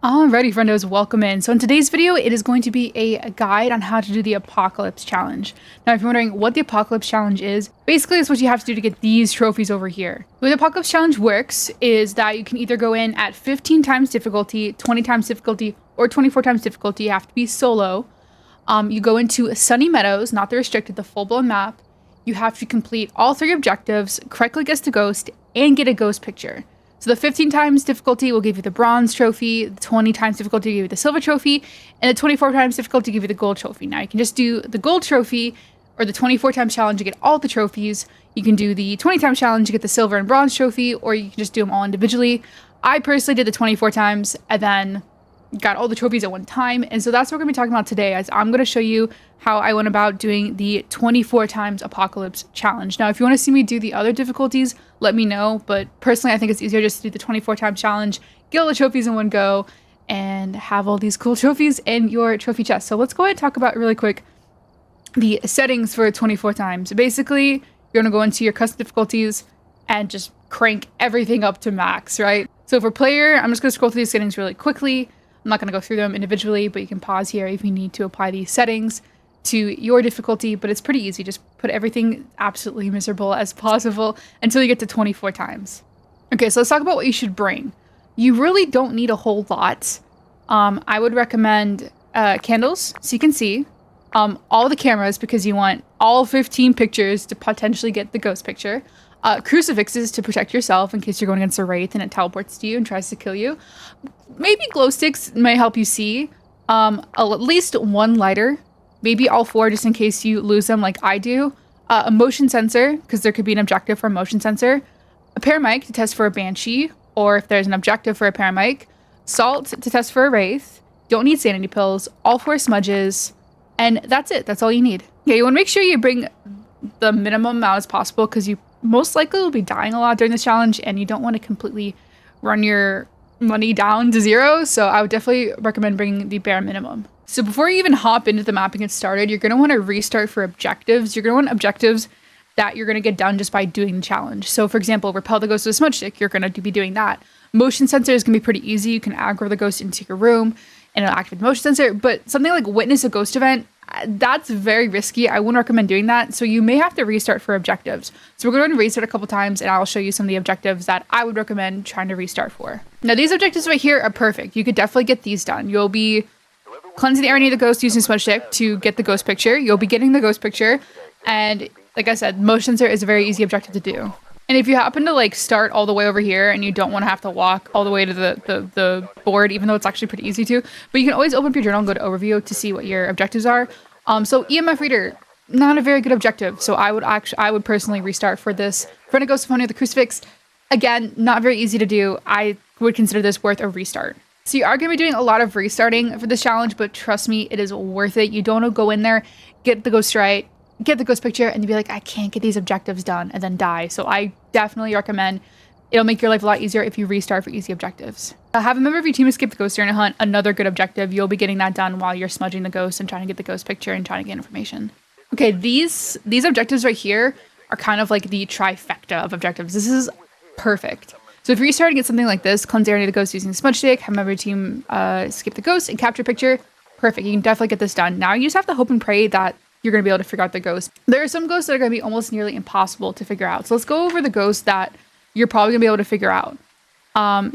Alrighty, friendos, welcome in. So in today's video, it is going to be a guide on how to do the Apocalypse Challenge. Now, if you're wondering what the Apocalypse Challenge is, basically it's what you have to do to get these trophies over here. The way the Apocalypse Challenge works is that you can either go in at 15 times difficulty, 20 times difficulty, or 24 times difficulty. You have to be solo. You go into Sunny Meadows, not the restricted, the full-blown map. You have to complete all 3 objectives, correctly guess the ghost, and get a ghost picture. So the 15 times difficulty will give you the bronze trophy, the 20 times difficulty will give you the silver trophy, and the 24 times difficulty will give you the gold trophy. Now you can just do the gold trophy or the 24 times challenge to get all the trophies. You can do the 20 times challenge to get the silver and bronze trophy, or you can just do them all individually. I personally did the 24 times and then got all the trophies at one time. And so that's what we're going to be talking about today, as I'm going to show you how I went about doing the 24 times Apocalypse Challenge. Now, if you want to see me do the other difficulties, let me know. But personally, I think it's easier just to do the 24 times challenge, get all the trophies in one go, and have all these cool trophies in your trophy chest. So let's go ahead and talk about really quick the settings for 24 times. Basically, you're going to go into your custom difficulties and just crank everything up to max, right? So for player, I'm just going to scroll through these settings really quickly. I'm not going to go through them individually, but you can pause here if you need to apply these settings to your difficulty, but it's pretty easy. Just put everything absolutely miserable as possible until you get to 24 times. Okay, so let's talk about what you should bring. You really don't need a whole lot. I would recommend candles, so you can see. All the cameras, because you want all 15 pictures to potentially get the ghost picture. Crucifixes to protect yourself in case you're going against a wraith and it teleports to you and tries to kill you. Maybe glow sticks may help you see. At least one lighter, maybe all 4 just in case you lose them like I do. A motion sensor, because there could be an objective for a motion sensor. A paramic to test for a banshee, or if there's an objective for a paramic. Salt to test for a wraith. Don't need sanity pills. All 4 smudges. And that's it. That's all you need. Yeah, you want to make sure you bring the minimum amount as possible, because you most likely will be dying a lot during this challenge, and you don't want to completely run your money down to 0. So I would definitely recommend bringing the bare minimum. So before you even hop into the map and get started, you're going to want to restart for objectives. You're going to want objectives that you're going to get done just by doing the challenge. So for example, repel the ghost with a smudge stick, you're going to be doing that. Motion sensor is going to be pretty easy. You can aggro the ghost into your room and it'll activate the motion sensor, but something like witness a ghost event, that's very risky. I wouldn't recommend doing that. So you may have to restart for objectives. So we're going to restart a couple times and I'll show you some of the objectives that I would recommend trying to restart for. Now these objectives right here are perfect. You could definitely get these done. You'll be cleansing the area near the ghost using smudge stick to get the ghost picture. You'll be getting the ghost picture. And like I said, motion sensor is a very easy objective to do. And if you happen to like start all the way over here and you don't want to have to walk all the way to the board, even though it's actually pretty easy to, but you can always open up your journal and go to overview to see what your objectives are. So EMF reader, not a very good objective. So I would personally restart for this. Friend of ghost phone near the crucifix, again, not very easy to do. I would consider this worth a restart. So you are going to be doing a lot of restarting for this challenge, but trust me, it is worth it. You don't want to go in there, get the ghost right, get the ghost picture, and be like, I can't get these objectives done, and then die. So I definitely recommend, it'll make your life a lot easier if you restart for easy objectives. Have a member of your team escape the ghost during a hunt, another good objective. You'll be getting that done while you're smudging the ghost and trying to get the ghost picture and trying to get information. Okay, these objectives right here are kind of like the trifecta of objectives. This is perfect. So if you're restarting at something like this, cleanse area of the ghost using the smudge stick, have a member of your team escape the ghost and capture a picture, perfect. You can definitely get this done. Now you just have to hope and pray that you're going to be able to figure out the ghost. There are some ghosts that are going to be almost nearly impossible to figure out. So let's go over the ghosts that you're probably going to be able to figure out.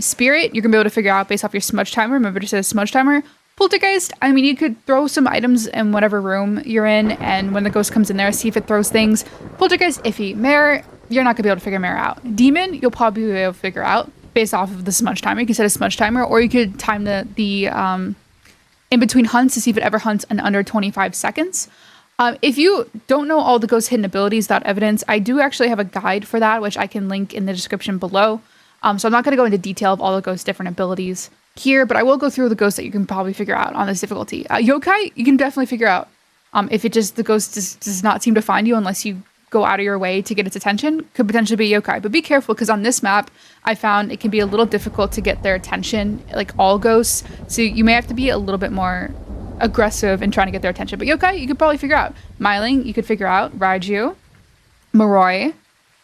Spirit, you're going to be able to figure out based off your smudge timer. Remember to say smudge timer. Poltergeist, I mean, you could throw some items in whatever room you're in, and when the ghost comes in there, see if it throws things. Poltergeist, iffy. Mare, you're not going to be able to figure Mare out. Demon, you'll probably be able to figure out based off of the smudge timer. You can set a smudge timer, or you could time the in between hunts to see if it ever hunts in under 25 seconds. If you don't know all the ghost hidden abilities without evidence, I do actually have a guide for that, which I can link in the description below. So I'm not going to go into detail of all the ghost different abilities here, but I will go through the ghosts that you can probably figure out on this difficulty. Yokai, you can definitely figure out. If the ghost does not seem to find you unless you go out of your way to get its attention, could potentially be yokai. But be careful, because on this map, I found it can be a little difficult to get their attention, like all ghosts. So you may have to be a little bit more aggressive in trying to get their attention. But yokai, you could probably figure out. Myling, you could figure out. Raiju, Moroi.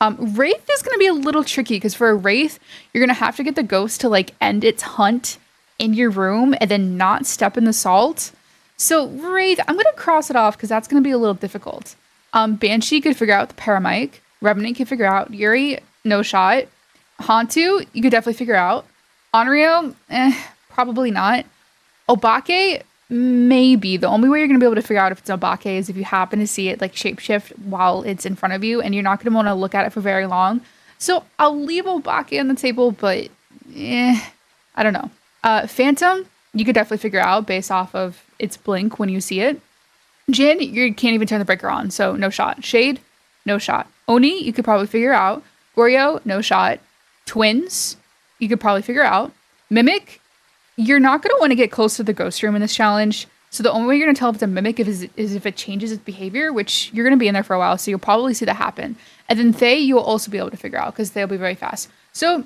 Wraith is going to be a little tricky, because for a Wraith, you're going to have to get the ghost to like end its hunt in your room and then not step in the salt. So Wraith, I'm going to cross it off because that's going to be a little difficult. Banshee could figure out the Paramike. Revenant could figure out. Yuri, no shot. Hantu, you could definitely figure out. Onryo, probably not. Obake, maybe. The only way you're going to be able to figure out if it's Obake is if you happen to see it like shapeshift while it's in front of you and you're not going to want to look at it for very long. So I'll leave Obake on the table, but I don't know. Phantom, you could definitely figure out based off of its blink when you see it. Jin, you can't even turn the breaker on, so no shot. Shade, no shot. Oni, you could probably figure out. Goryo, no shot. Twins, you could probably figure out. Mimic, you're not going to want to get close to the ghost room in this challenge. So the only way you're going to tell if it's a mimic is if it changes its behavior, which you're going to be in there for a while, so you'll probably see that happen. And then Thay, you'll also be able to figure out because they'll be very fast. So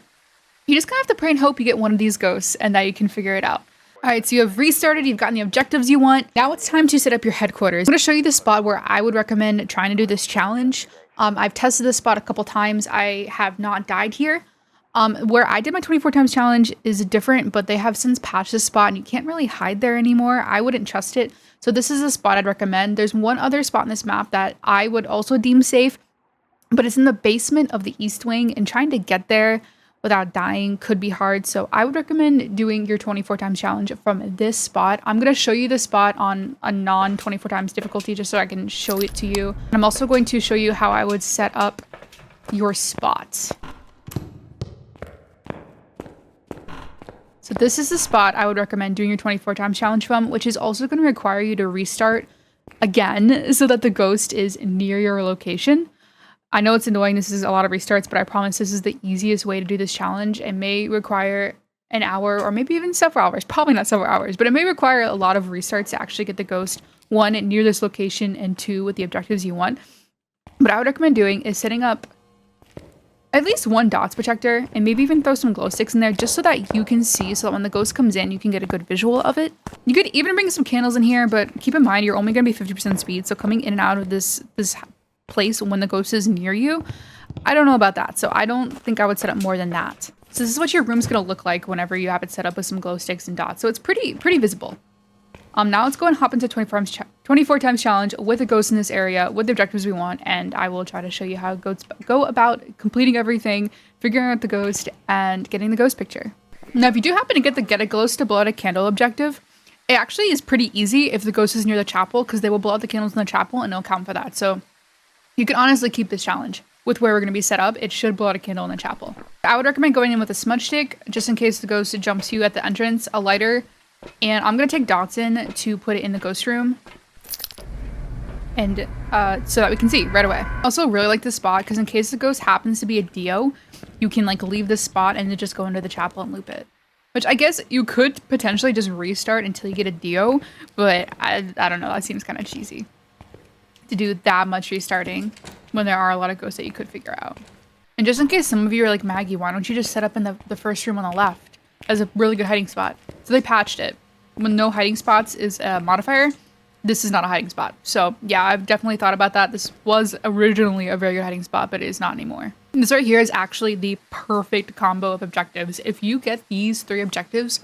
you just kind of have to pray and hope you get one of these ghosts and that you can figure it out. All right, so you have restarted, you've gotten the objectives you want. Now it's time to set up your headquarters. I'm going to show you the spot where I would recommend trying to do this challenge. I've tested this spot a couple times. I have not died here. Where I did my 24 times challenge is different, but they have since patched this spot and you can't really hide there anymore. I wouldn't trust it. So this is a spot I'd recommend. There's one other spot in this map that I would also deem safe, but it's in the basement of the East Wing, and trying to get there without dying could be hard. So I would recommend doing your 24 times challenge from this spot. I'm going to show you the spot on a non 24 times difficulty just so I can show it to you. And I'm also going to show you how I would set up your spots. So this is the spot I would recommend doing your 24 times challenge from, which is also going to require you to restart again so that the ghost is near your location. I know it's annoying, this is a lot of restarts, but I promise this is the easiest way to do this challenge. It may require an hour or maybe even several hours, probably not several hours, but it may require a lot of restarts to actually get the ghost, one, near this location, and two, with the objectives you want. What I would recommend doing is setting up at least one dots protector and maybe even throw some glow sticks in there just so that you can see, so that when the ghost comes in, you can get a good visual of it. You could even bring some candles in here, but keep in mind, you're only going to be 50% speed, so coming in and out of this place when the ghost is near you, I don't know about that. So I don't think I would set up more than that. So this is what your room's going to look like whenever you have it set up with some glow sticks and dots. So it's pretty visible. Now let's go and hop into 24 times challenge with a ghost in this area with the objectives we want, and I will try to show you how ghosts go about completing everything, figuring out the ghost, and getting the ghost picture. Now, if you do happen to get a ghost to blow out a candle objective, it actually is pretty easy if the ghost is near the chapel, because they will blow out the candles in the chapel and it'll count for that. So you can honestly keep this challenge with where we're going to be set up. It should blow out a candle in the chapel. I would recommend going in with a smudge stick just in case the ghost jumps you at the entrance, a lighter, and I'm going to take Dotson to put it in the ghost room, and so that we can see right away. I also really like this spot because in case the ghost happens to be a Dio, you can like leave this spot and then just go into the chapel and loop it. Which I guess you could potentially just restart until you get a Dio, but I don't know, that seems kind of cheesy to do that much restarting when there are a lot of ghosts that you could figure out. And just in case some of you are like, Maggie, why don't you just set up in the first room on the left as a really good hiding spot? So they patched it. When no hiding spots is a modifier, this is not a hiding spot. So yeah, I've definitely thought about that. This was originally a very good hiding spot, but it is not anymore. And this right here is actually the perfect combo of objectives. If you get these 3 objectives,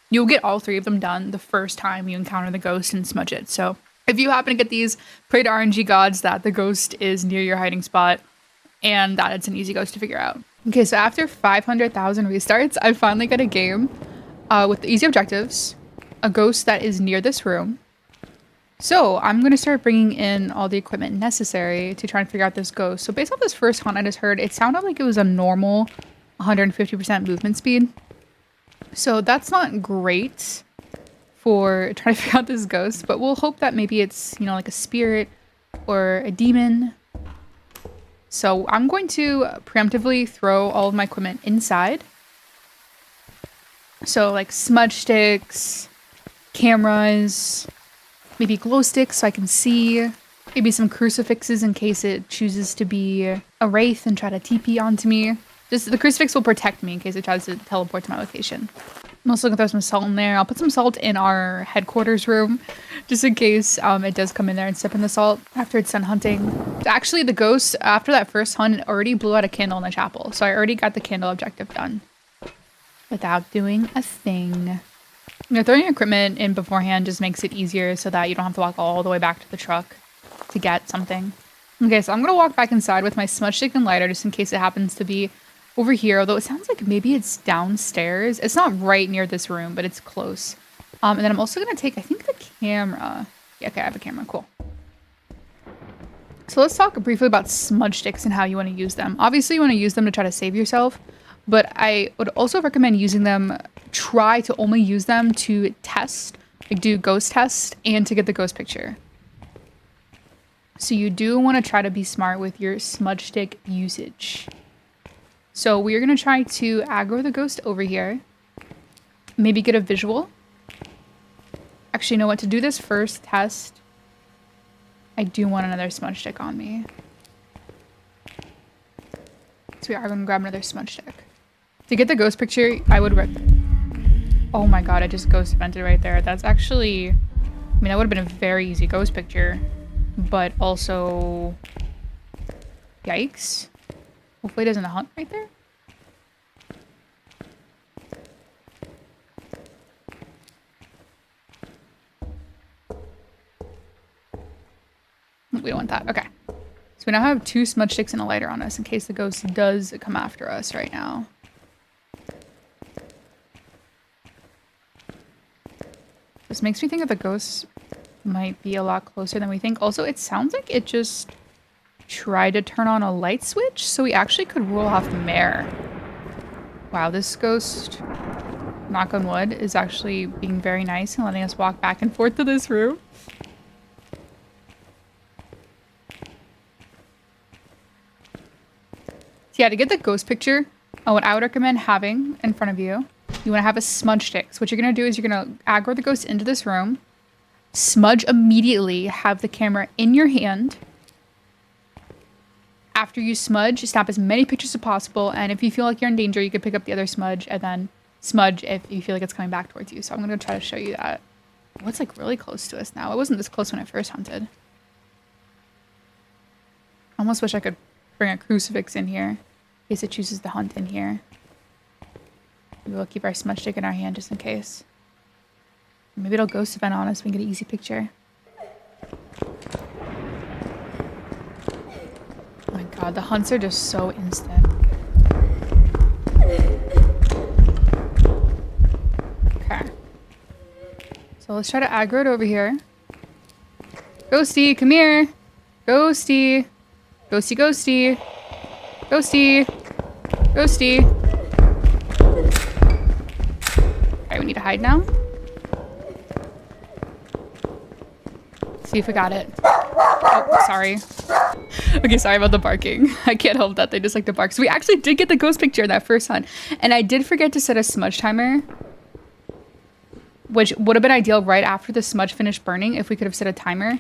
you'll get all 3 of them done the first time you encounter the ghost and smudge it. So if you happen to get these, pray to RNG gods that the ghost is near your hiding spot and that it's an easy ghost to figure out. Okay, so after 500,000 restarts, I finally got a game with the easy objectives, a ghost that is near this room. So I'm going to start bringing in all the equipment necessary to try and figure out this ghost. So based off this first hunt I just heard, it sounded like it was a normal 150% movement speed. So that's not great for trying to figure out this ghost, but we'll hope that maybe it's, you know, like a spirit or a demon. So I'm going to preemptively throw all of my equipment inside. So like smudge sticks, cameras, maybe glow sticks so I can see, maybe some crucifixes in case it chooses to be a wraith and try to TP onto me. Just the crucifix will protect me in case it tries to teleport to my location. I'm also gonna throw some salt in there. I'll put some salt in our headquarters room just in case it does come in there and step in the salt after it's done hunting. Actually, the ghost, after that first hunt, already blew out a candle in the chapel. So I already got the candle objective done without doing a thing. You know, throwing your equipment in beforehand just makes it easier so that you don't have to walk all the way back to the truck to get something. Okay, so I'm gonna walk back inside with my smudge stick and lighter just in case it happens to be over here, although it sounds like maybe it's downstairs. It's not right near this room, but it's close. And then I'm also gonna take, I think, the camera. Yeah, okay, I have a camera, cool. So let's talk briefly about smudge sticks and how you want to use them. Obviously, you want to use them to try to save yourself, but I would also recommend using them, try to only use them to test, like do ghost tests and to get the ghost picture. So you do want to try to be smart with your smudge stick usage. So we're going to try to aggro the ghost over here. Maybe get a visual. Actually, you know what? To do this first test, I do want another smudge stick on me. So we are going to grab another smudge stick. To get the ghost picture, I would... Oh my god, I just ghost vented right there. That's actually... I mean, that would have been a very easy ghost picture. But also... Yikes. Hopefully it doesn't hunt right there. We don't want that. Okay. So we now have 2 smudge sticks and a lighter on us in case the ghost does come after us right now. This makes me think that the ghost might be a lot closer than we think. Also, it sounds like it just tried to turn on a light switch, so we actually could rule off the mare. Wow, this ghost, knock on wood, is actually being very nice and letting us walk back and forth to this room. So yeah, to get the ghost picture, what I would recommend having in front of you, you want to have a smudge stick. So what you're going to do is you're going to aggro the ghost into this room, smudge immediately, have the camera in your hand. After you smudge, snap as many pictures as possible, and if you feel like you're in danger, you can pick up the other smudge and then smudge if you feel like it's coming back towards you. So I'm going to try to show you that. Oh, it's like really close to us now. It wasn't this close when I first hunted. I almost wish I could bring a crucifix in here in case it chooses to hunt in here. Maybe we'll keep our smudge stick in our hand just in case. Maybe it'll ghost event on us. We can get an easy picture. Oh my god, the hunts are just so instant. Okay. So let's try to aggro it over here. Ghosty, come here. Ghosty. Ghosty, ghosty. Ghosty. Ghosty. Okay, we need to hide now. See if we got it. Oh, sorry. Okay, sorry about the barking. I can't help that. They just like to bark. So we actually did get the ghost picture that first hunt. And I did forget to set a smudge timer, which would have been ideal right after the smudge finished burning if we could have set a timer.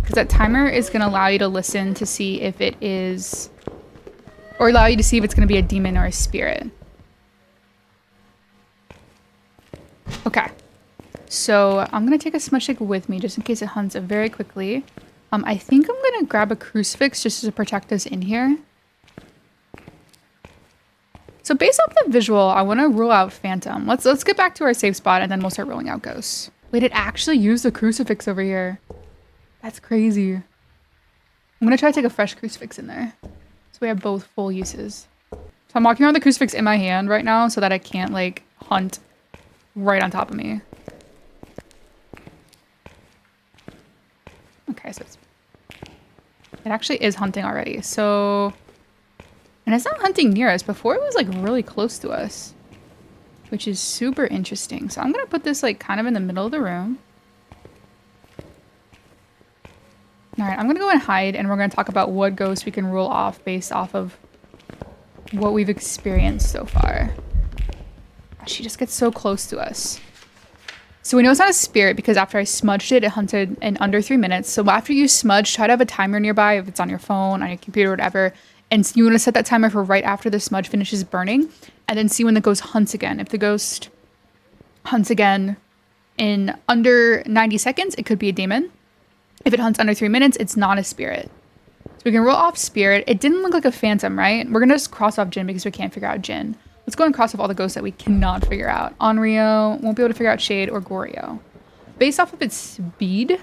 Because that timer is going to allow you to listen to see if it is... Or allow you to see if it's going to be a demon or a spirit. Okay. So I'm going to take a smudge stick with me just in case it hunts it very quickly. I think I'm going to grab a crucifix just to protect us in here. So based off the visual, I want to rule out phantom. Let's get back to our safe spot and then we'll start ruling out ghosts. Wait, it actually used the crucifix over here. That's crazy. I'm going to try to take a fresh crucifix in there. So we have both full uses. So I'm walking around the crucifix in my hand right now so that I can't like hunt right on top of me. Okay, so it actually is hunting already. So, and it's not hunting near us. Before it was like really close to us, which is super interesting. So I'm going to put this like kind of in the middle of the room. All right, I'm going to go and hide and we're going to talk about what ghosts we can rule off based off of what we've experienced so far. She just gets so close to us. So we know it's not a spirit because after I smudged it, it hunted in under 3 minutes. So after you smudge, try to have a timer nearby if it's on your phone, on your computer, whatever. And you want to set that timer for right after the smudge finishes burning and then see when the ghost hunts again. If the ghost hunts again in under 90 seconds, it could be a demon. If it hunts under 3 minutes, it's not a spirit. So we can roll off spirit. It didn't look like a phantom, right? We're going to just cross off Jinn because we can't figure out Jinn. Let's go and cross off all the ghosts that we cannot figure out. Onryo, won't be able to figure out Shade or Goryo. Based off of its speed,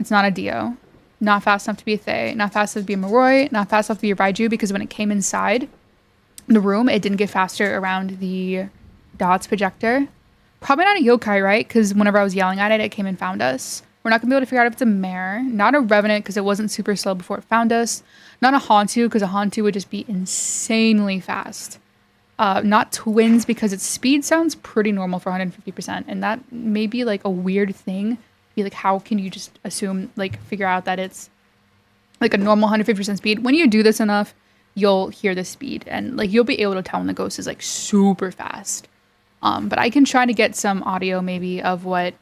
it's not a Dio. Not fast enough to be a Thay. Not fast enough to be a Moroi. Not fast enough to be a Raiju, because when it came inside the room, it didn't get faster around the dots projector. Probably not a Yokai, right? Because whenever I was yelling at it, it came and found us. We're not going to be able to figure out if it's a mare. Not a Revenant, because it wasn't super slow before it found us. Not a Hantu, because a Hantu would just be insanely fast. Not twins, because its speed sounds pretty normal for 150%. And that may be like a weird thing. Be like, how can you just assume, like, figure out that it's like a normal 150% speed? When you do this enough, you'll hear the speed. And like, you'll be able to tell when the ghost is like super fast. But I can try to get some audio maybe of what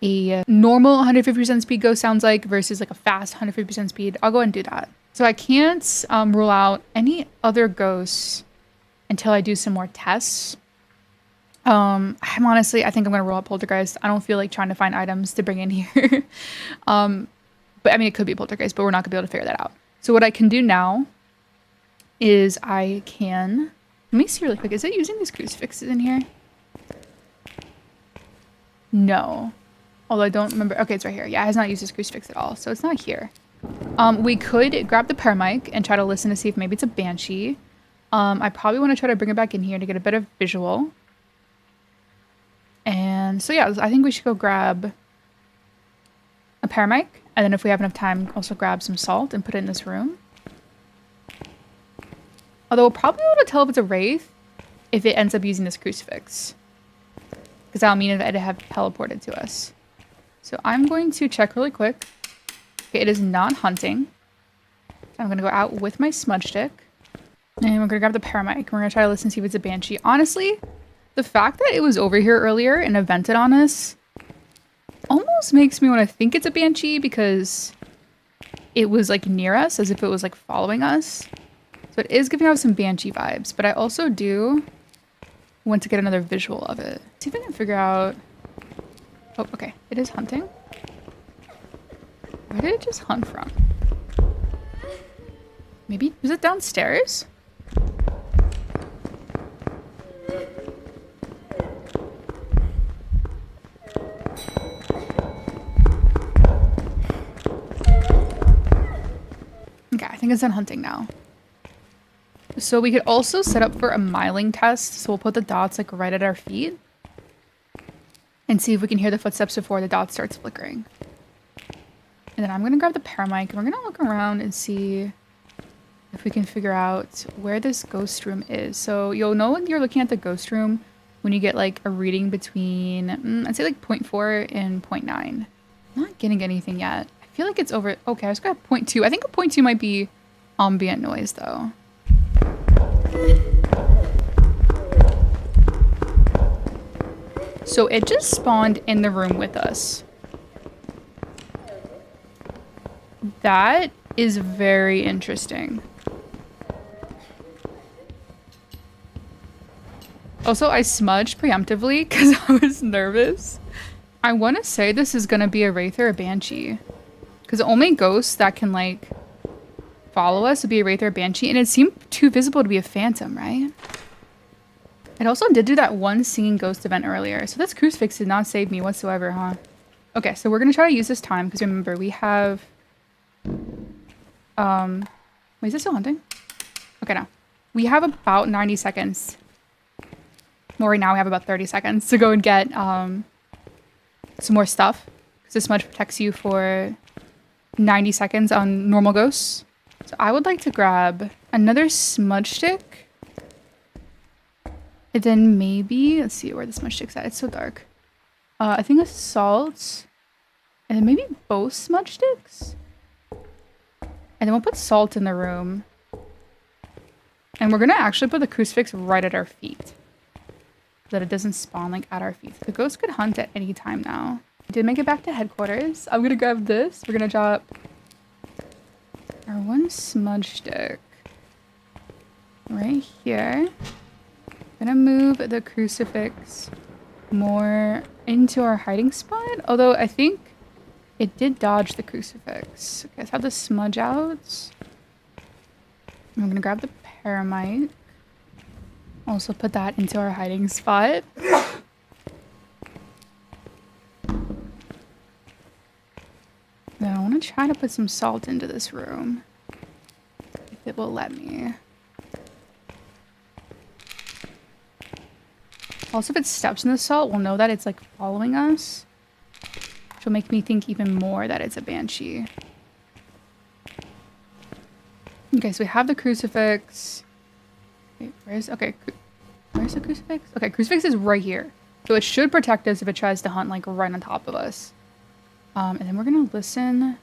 a normal 150% speed ghost sounds like versus like a fast 150% speed. I'll go ahead and do that. So I can't rule out any other ghosts until I do some more tests. I think I'm gonna roll up Poltergeist. I don't feel like trying to find items to bring in here. But I mean, it could be Poltergeist, but we're not gonna be able to figure that out. So what I can do now is I can, let me see really quick. Is it using these crucifixes in here? No. Although I don't remember. Okay, it's right here. Yeah, it has not used this crucifix at all. So it's not here. We could grab the paramic and try to listen to see if maybe it's a banshee. I probably want to try to bring it back in here to get a bit of visual. And so yeah, I think we should go grab a paramic. And then if we have enough time, also grab some salt and put it in this room. Although we'll probably be able to tell if it's a wraith if it ends up using this crucifix. Because that'll mean it have teleported to us. So I'm going to check really quick. Okay, it is not hunting. I'm going to go out with my smudge stick. And we're going to grab the paramic. We're going to try to listen and see if it's a banshee. Honestly, the fact that it was over here earlier and evented on us almost makes me want to think it's a banshee, because it was like near us as if it was like following us. So it is giving off some banshee vibes, but I also do want to get another visual of it. See if I can figure out. Oh, okay. It is hunting. Where did it just hunt from? Maybe, was it downstairs? Okay, I think it's done hunting now. So we could also set up for a miling test. So we'll put the dots like right at our feet and see if we can hear the footsteps before the dot starts flickering. And then I'm going to grab the paramic and we're going to look around and see if we can figure out where this ghost room is. So you'll know when you're looking at the ghost room when you get like a reading between, I'd say like 0.4 and 0.9. I'm not getting anything yet. I feel like it's over. Okay, I just got 0.2. I think a 0.2 might be ambient noise though. So it just spawned in the room with us. That is very interesting. Also, I smudged preemptively because I was nervous. I want to say this is going to be a wraith or a banshee. Because the only ghosts that can like follow us would be a wraith or a banshee. And it seemed too visible to be a phantom, right? It also did do that one singing ghost event earlier. So this crucifix did not save me whatsoever, huh? Okay, so we're going to try to use this time. Because remember, we have... wait, is this still hunting? Okay, no. We have about 90 seconds. Well, right now we have about 30 seconds to go and get some more stuff. Because this smudge protects you for 90 seconds on normal ghosts. So I would like to grab another smudge stick. And then maybe, let's see where the smudge stick's at. It's so dark. I think a salt. And then maybe both smudge sticks. And then we'll put salt in the room. And we're going to actually put the crucifix right at our feet. So that it doesn't spawn like at our feet. The ghost could hunt at any time now. We did make it back to headquarters. I'm going to grab this. We're going to drop our one smudge stick right here. I'm going to move the crucifix more into our hiding spot. Although I think it did dodge the crucifix. Okay, let's have the smudge out. I'm going to grab the paramite. Also put that into our hiding spot. Now I want to try to put some salt into this room. If it will let me. Also, if it steps in the salt, we'll know that it's like following us. Which will make me think even more that it's a banshee. Okay, so we have the crucifix. Wait, where's the crucifix? Okay, crucifix is right here. So it should protect us if it tries to hunt like right on top of us. And then we're gonna listen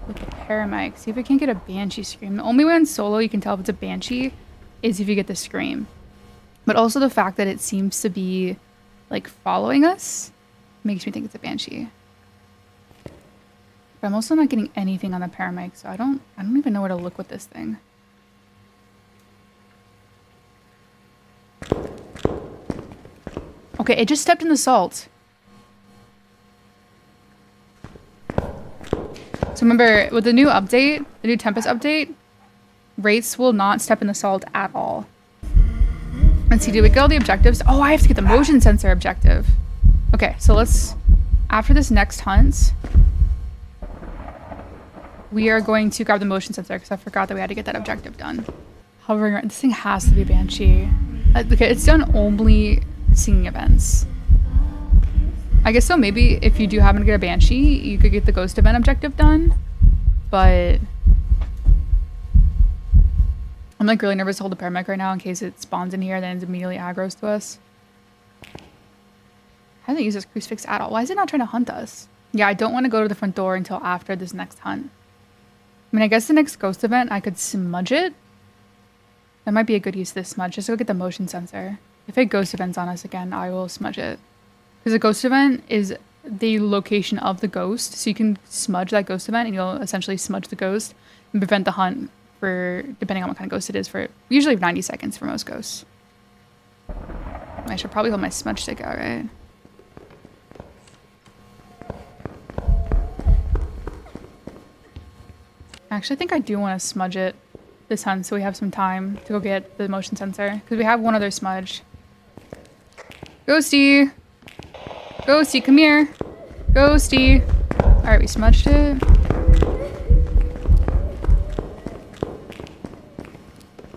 with the paramic, see if we can't get a banshee scream. The only way on solo you can tell if it's a banshee is if you get the scream. But also the fact that it seems to be like following us makes me think it's a banshee. But I'm also not getting anything on the paramic, so I don't even know where to look with this thing. Okay, it just stepped in the salt. So remember, with the new update, the new Tempest update, Wraiths will not step in the salt at all. Let's see, did we get all the objectives? Oh, I have to get the motion sensor objective. Okay, so let's, after this next hunt, we are going to grab the motion sensor because I forgot that we had to get that objective done. However, this thing has to be a banshee. Okay, it's done only singing events. I guess so, maybe if you do happen to get a banshee, you could get the ghost event objective done. But I'm like really nervous to hold the paramedic right now in case it spawns in here and then it immediately aggroes to us. I haven't used this crucifix at all. Why is it not trying to hunt us? Yeah, I don't want to go to the front door until after this next hunt. I mean, I guess the next ghost event, I could smudge it. That might be a good use of this smudge. Just go get the motion sensor. If it ghost events on us again, I will smudge it. Because a ghost event is the location of the ghost. So you can smudge that ghost event and you'll essentially smudge the ghost and prevent the hunt for, depending on what kind of ghost it is, for usually 90 seconds for most ghosts. I should probably hold my smudge stick out, right? Actually, I think I do want to smudge it this hunt so we have some time to go get the motion sensor. Because we have one other smudge. Ghosty! Ghosty, come here! Ghosty! Alright, we smudged it.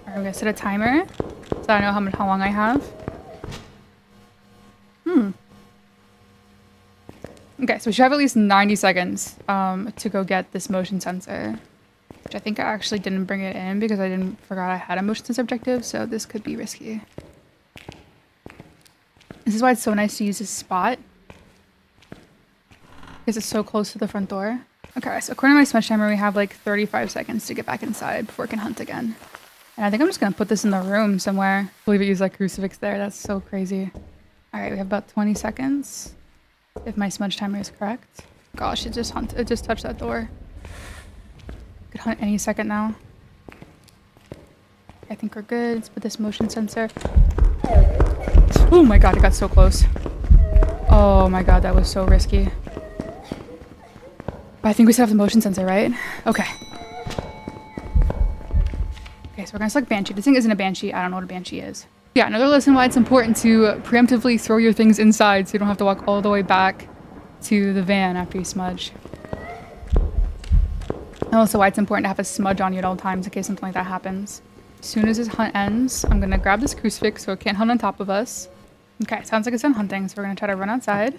Alright, we're gonna set a timer so I know how long I have. Okay, so we should have at least 90 seconds to go get this motion sensor. Which I think I actually didn't bring it in because I forgot I had a motion sensor objective, so this could be risky. This is why it's so nice to use this spot. Because it's so close to the front door. Okay, so according to my smudge timer, we have like 35 seconds to get back inside before it can hunt again. And I think I'm just gonna put this in the room somewhere. I believe it used that crucifix there. That's so crazy. Alright, we have about 20 seconds. If my smudge timer is correct. Gosh, it just touched that door. Could hunt any second now. I think we're good. Let's put this motion sensor. Oh my god, it got so close. Oh my god, that was so risky. But I think we still have the motion sensor, right? Okay. Okay, so we're gonna select Banshee. This thing isn't a Banshee. I don't know what a Banshee is. Yeah, another lesson why it's important to preemptively throw your things inside so you don't have to walk all the way back to the van after you smudge. And also why it's important to have a smudge on you at all times in case something like that happens. As soon as this hunt ends, I'm gonna grab this crucifix so it can't hunt on top of us. Okay, sounds like it's done hunting, so we're gonna try to run outside.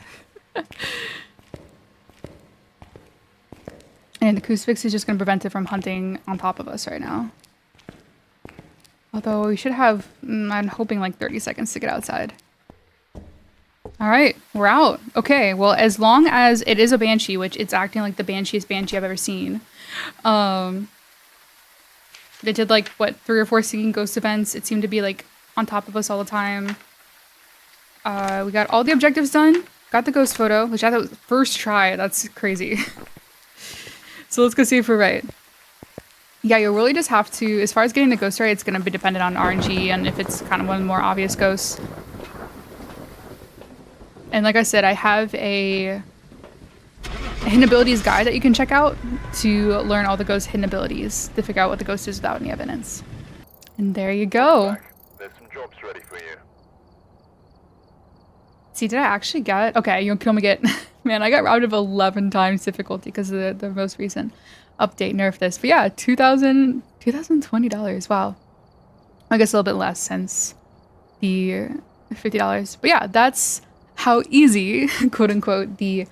And the crucifix is just gonna prevent it from hunting on top of us right now. Although we should have, I'm hoping like 30 seconds to get outside. All right, we're out. Okay, well, as long as it is a Banshee, which it's acting like the Bansheest Banshee I've ever seen. They did like, what, 3 or 4 singing ghost events. It seemed to be like on top of us all the time. We got all the objectives done. Got the ghost photo, which I thought was first try. That's crazy. So let's go see if we're right. Yeah, you'll really just have to, as far as getting the ghost right, it's going to be dependent on RNG and if it's kind of one of the more obvious ghosts. And like I said, I have a hidden abilities guide that you can check out to learn all the ghost hidden abilities to figure out what the ghost is without any evidence. And there you go. There's some Job's ready for you. See, did I actually get... Okay, you can only get... Man, I got robbed of 11 times difficulty because of the most recent update nerfed this. But yeah, $2020. Wow. I guess a little bit less since the $50. But yeah, that's how easy, quote unquote, the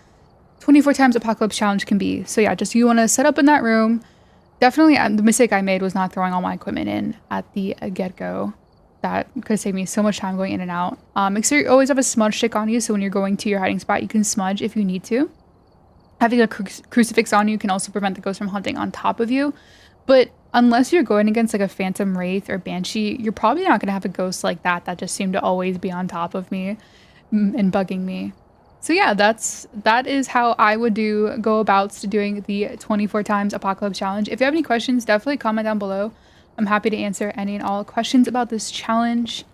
24 times apocalypse challenge can be. So yeah, just you want to set up in that room. Definitely, the mistake I made was not throwing all my equipment in at the get-go. That could save me so much time going in and out. Make sure you always have a smudge stick on you, so when you're going to your hiding spot, you can smudge if you need to. Having a crucifix on you can also prevent the ghost from hunting on top of you. But unless you're going against like a phantom wraith or banshee, you're probably not going to have a ghost like that just seemed to always be on top of me and bugging me. So yeah, that is how I would go about doing the 24 times apocalypse challenge. If you have any questions, definitely comment down below. I'm happy to answer any and all questions about this challenge.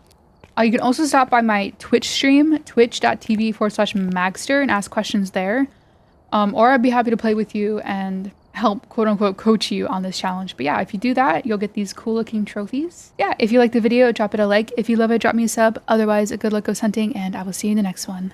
You can also stop by my Twitch stream, twitch.tv/Magster, and ask questions there. Or I'd be happy to play with you and help, quote unquote, coach you on this challenge. But yeah, if you do that, you'll get these cool looking trophies. Yeah, if you like the video, drop it a like. If you love it, drop me a sub. Otherwise, good luck ghost hunting, and I will see you in the next one.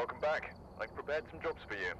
Welcome back. I've prepared some jobs for you.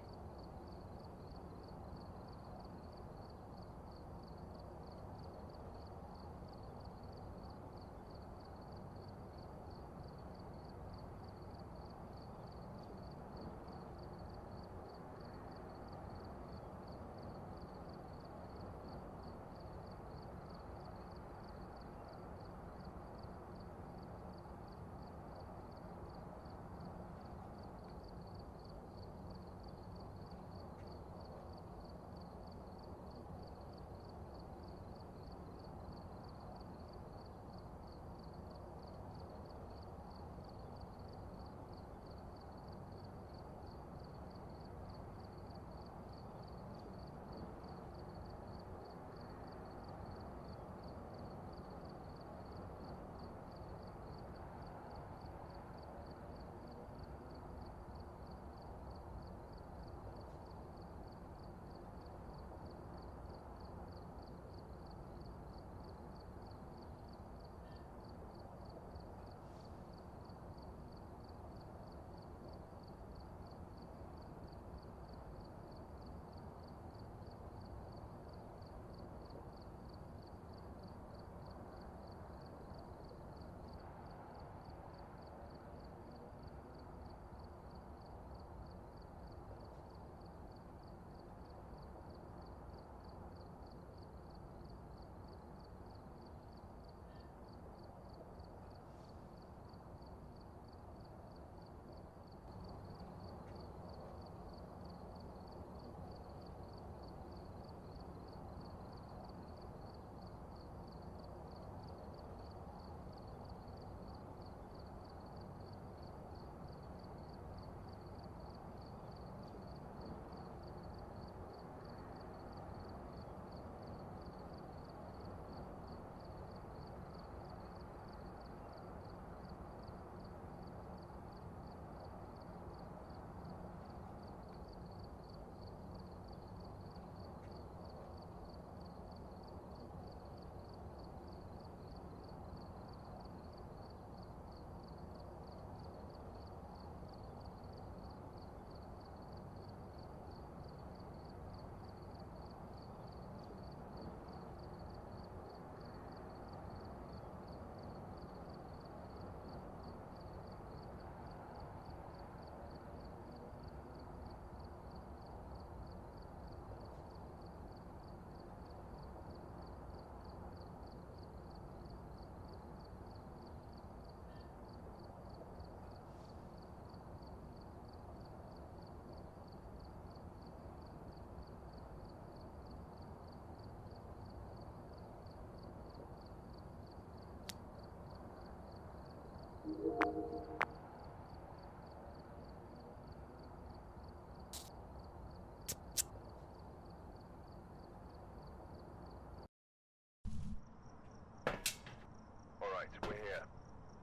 Alright, we're here.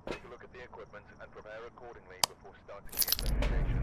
Take a look at the equipment and prepare accordingly before starting the investigation.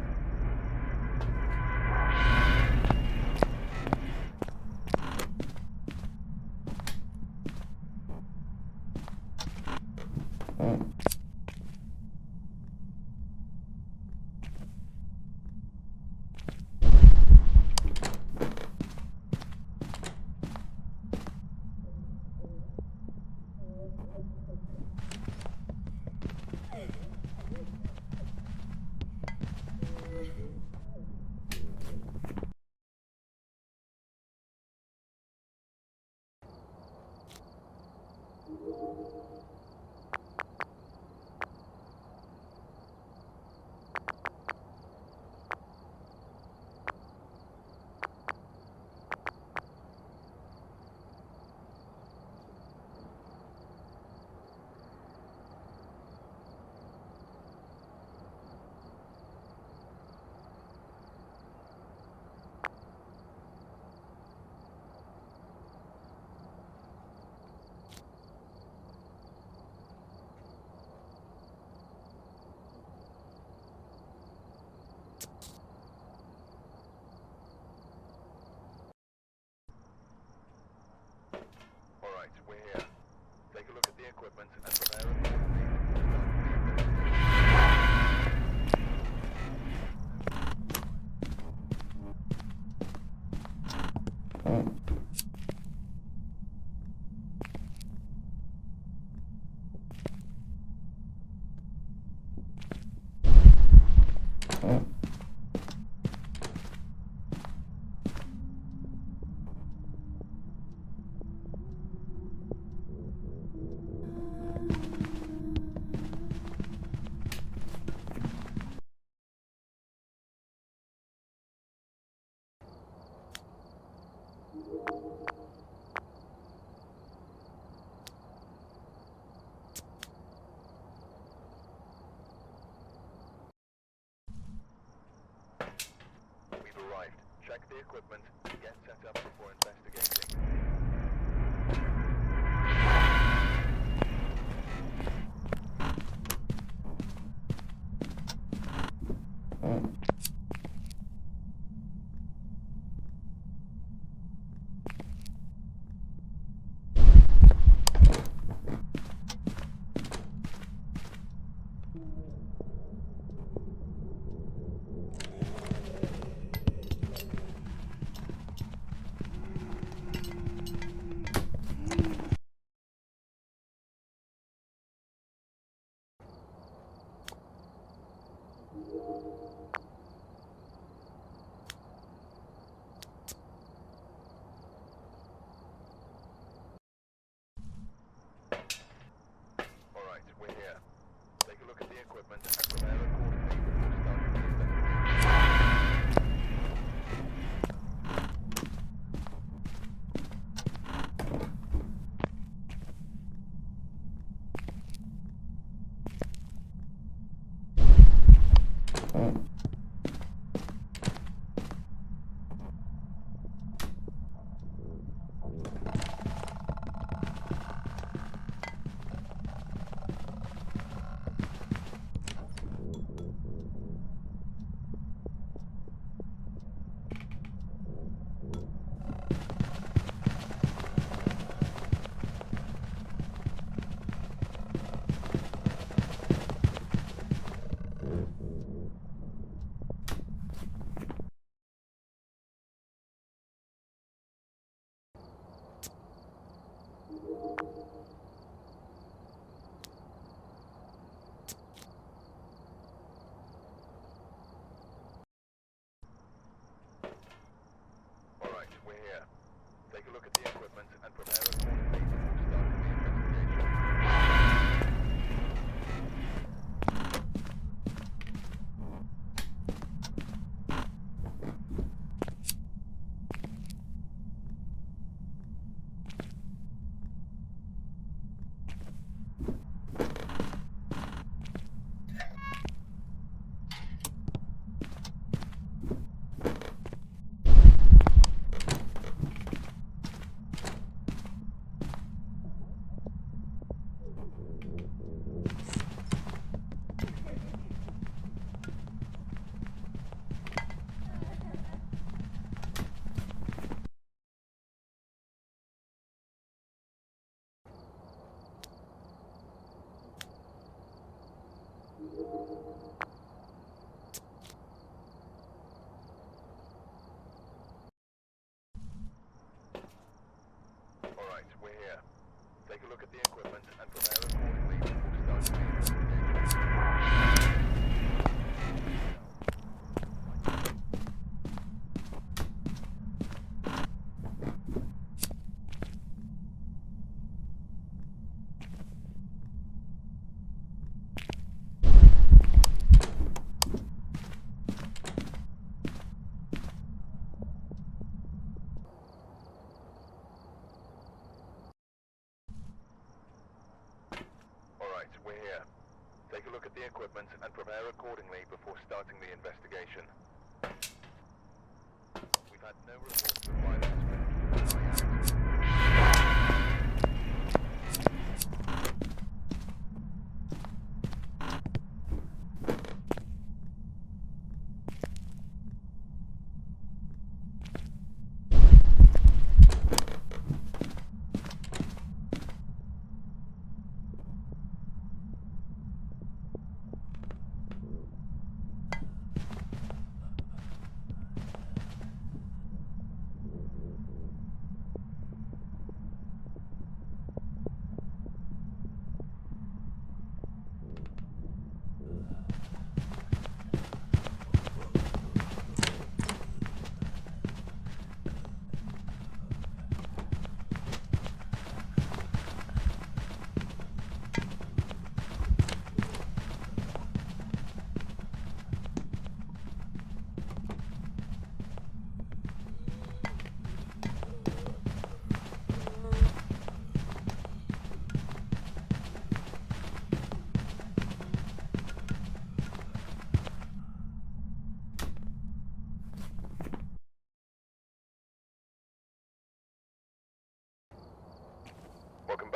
Alright, we're here. Take a look at the equipment and prepare accordingly before starting the investigation. Check the equipment and get set up before investigating. Alright, we're here. Take a look at the equipment and prepare accordingly before starting the investigation. Alright, we're here. Take a look at the equipment and prepare accordingly before starting the investigation. Alright, we're here. Take a look at the equipment and prepare accordingly before starting the investigation. Alright, we're here. Take a look at the equipment and prepare accordingly before starting the investigation. We've had no reports of violence, but keep an eye out.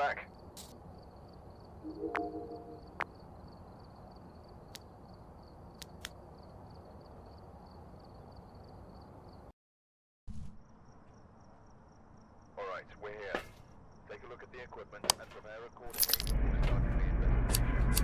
back. Alright, we're here. Take a look at the equipment and prepare accordingly. We'll start the investigation.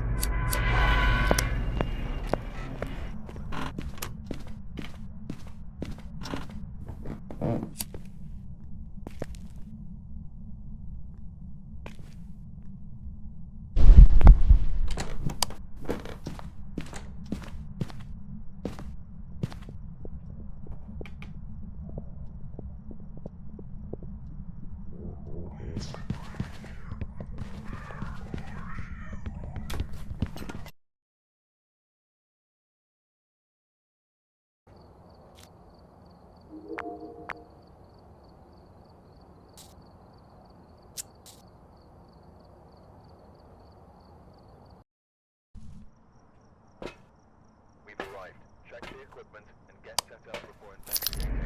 We've arrived. Check the equipment and get set up before investigating.